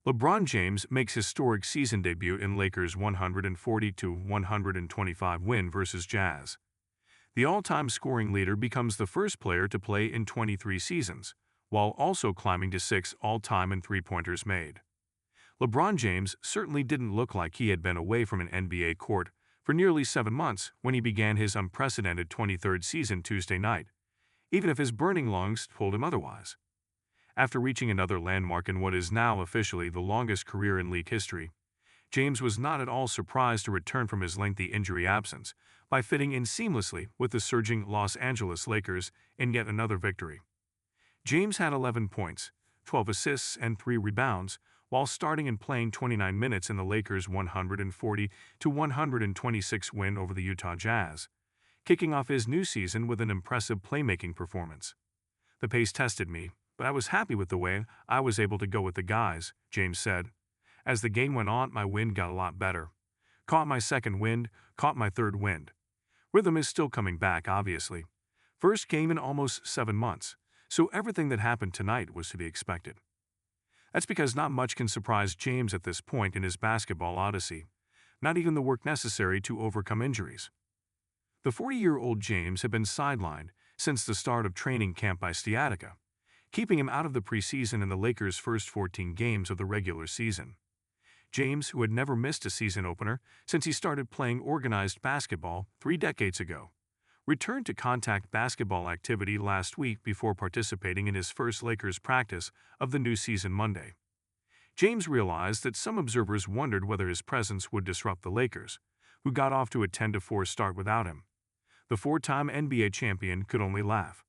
LeBron James makes historic season debut in Lakers' 140-125 win versus Jazz. The all-time scoring leader becomes the first player to play in 23 seasons, while also climbing to 6 all-time in three-pointers made. LeBron James certainly didn't look like he had been away from an NBA court for nearly 7 months when he began his unprecedented 23rd season Tuesday night, even if his burning lungs told him otherwise. After reaching another landmark in what is now officially the longest career in league history, James was not at all surprised to return from his lengthy injury absence by fitting in seamlessly with the surging Los Angeles Lakers in yet another victory. James had 11 points, 12 assists, and 3 rebounds while starting and playing 29 minutes in the Lakers' 140-126 win over the Utah Jazz, kicking off his new season with an impressive playmaking performance. "The pace tested me, but I was happy with the way I was able to go with the guys," James said. "As the game went on, my wind got a lot better. Caught my second wind, caught my third wind. Rhythm is still coming back, obviously. First game in almost 7 months, so everything that happened tonight was to be expected." That's because not much can surprise James at this point in his basketball odyssey, not even the work necessary to overcome injuries. The 40-year-old James had been sidelined since the start of training camp by sciatica, keeping him out of the preseason in the Lakers' first 14 games of the regular season. James, who had never missed a season opener since he started playing organized basketball 3 decades ago, returned to contact basketball activity last week before participating in his first Lakers practice of the new season Monday. James realized that some observers wondered whether his presence would disrupt the Lakers, who got off to a 10-4 start without him. The 4-time NBA champion could only laugh.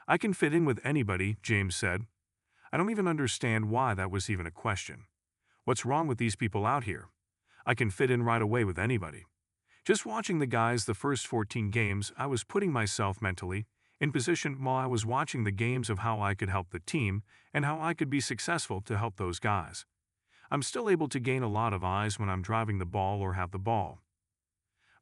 "I can fit in with anybody," James said. "I don't even understand why that was even a question. What's wrong with these people out here? I can fit in right away with anybody. Just watching the guys the first 14 games, I was putting myself mentally in position while I was watching the games of how I could help the team and how I could be successful to help those guys. I'm still able to gain a lot of eyes when I'm driving the ball or have the ball."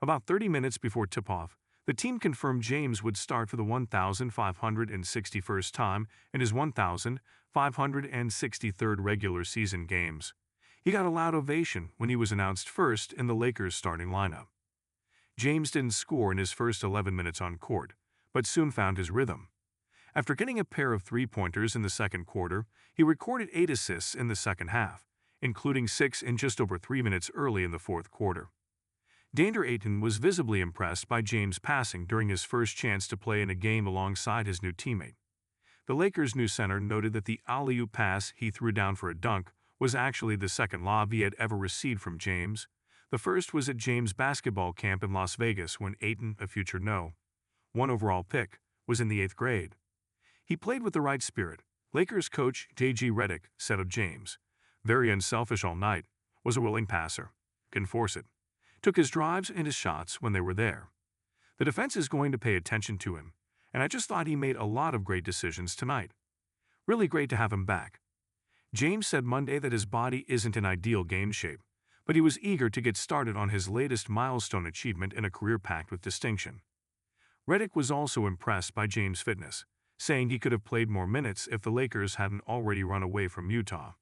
About 30 minutes before tip-off, the team confirmed James would start for the 1,561st time in his 1,563rd regular season games. He got a loud ovation when he was announced first in the Lakers' starting lineup. James didn't score in his first 11 minutes on court, but soon found his rhythm. After getting a pair of three-pointers in the second quarter, he recorded 8 assists in the second half, including 6 in just over 3 minutes early in the fourth quarter. Dander Ayton was visibly impressed by James' passing during his first chance to play in a game alongside his new teammate. The Lakers' new center noted that the alley-oop pass he threw down for a dunk was actually the second lob he had ever received from James. The first was at James' basketball camp in Las Vegas when Ayton, a future No. 1 overall pick, was in the 8th grade. "He played with the right spirit," Lakers coach J.G. Redick said of James. "Very unselfish all night, was a willing passer, can force it, took his drives and his shots when they were there. The defense is going to pay attention to him, and I just thought he made a lot of great decisions tonight. Really great to have him back." James said Monday that his body isn't in ideal game shape, but he was eager to get started on his latest milestone achievement in a career packed with distinction. Redick was also impressed by James' fitness, saying he could have played more minutes if the Lakers hadn't already run away from Utah.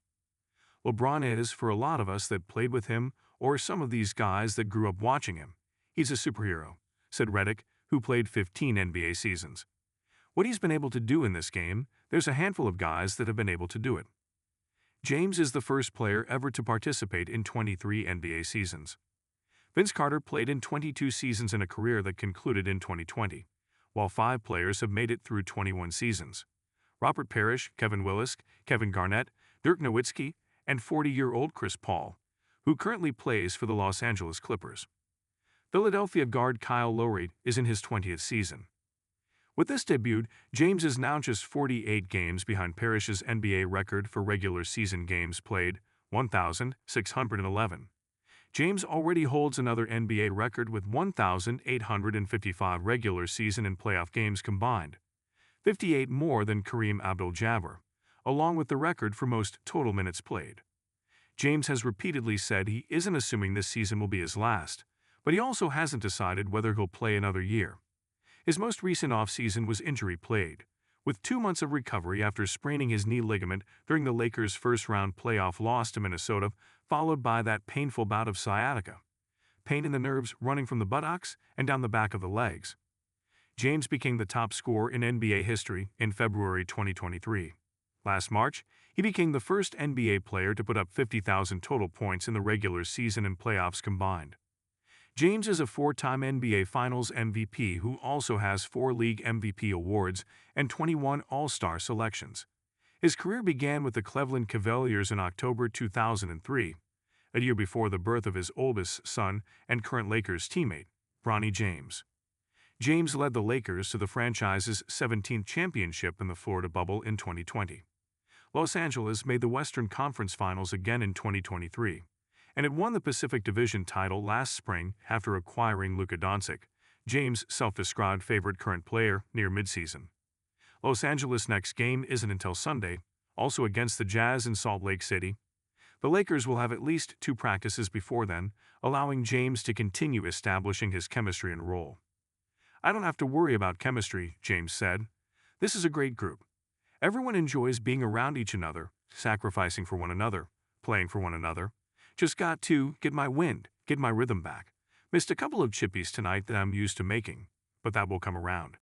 "LeBron is for a lot of us that played with him or some of these guys that grew up watching him. He's a superhero," said Redick, who played 15 NBA seasons. "What he's been able to do in this game, there's a handful of guys that have been able to do it." James is the first player ever to participate in 23 NBA seasons. Vince Carter played in 22 seasons in a career that concluded in 2020, while 5 players have made it through 21 seasons. Robert Parrish, Kevin Willis, Kevin Garnett, Dirk Nowitzki, and 40-year-old Chris Paul, who currently plays for the Los Angeles Clippers. Philadelphia guard Kyle Lowry is in his 20th season. With this debut, James is now just 48 games behind Parrish's NBA record for regular season games played, 1,611. James already holds another NBA record with 1,855 regular season and playoff games combined, 58 more than Kareem Abdul-Jabbar, along with the record for most total minutes played. James has repeatedly said he isn't assuming this season will be his last, but he also hasn't decided whether he'll play another year. His most recent offseason was injury-plagued, With 2 months of recovery after spraining his knee ligament during the Lakers' first-round playoff loss to Minnesota, followed by that painful bout of sciatica, pain in the nerves running from the buttocks and down the back of the legs, James became the top scorer in NBA history in February 2023. Last March, he became the first NBA player to put up 50,000 total points in the regular season and playoffs combined. James is a 4-time NBA Finals MVP who also has 4 League MVP awards and 21 All-Star selections. His career began with the Cleveland Cavaliers in October 2003, a year before the birth of his oldest son and current Lakers teammate, Bronny James. James led the Lakers to the franchise's 17th championship in the Florida bubble in 2020. Los Angeles made the Western Conference Finals again in 2023, and it won the Pacific Division title last spring after acquiring Luka Doncic, James' self-described favorite current player, near midseason. Los Angeles' next game isn't until Sunday, also against the Jazz in Salt Lake City. The Lakers will have at least 2 practices before then, allowing James to continue establishing his chemistry and role. "I don't have to worry about chemistry," James said. "This is a great group. Everyone enjoys being around each other, sacrificing for one another, playing for one another. Just got to get my wind, get my rhythm back. Missed a couple of chippies tonight that I'm used to making, but that will come around."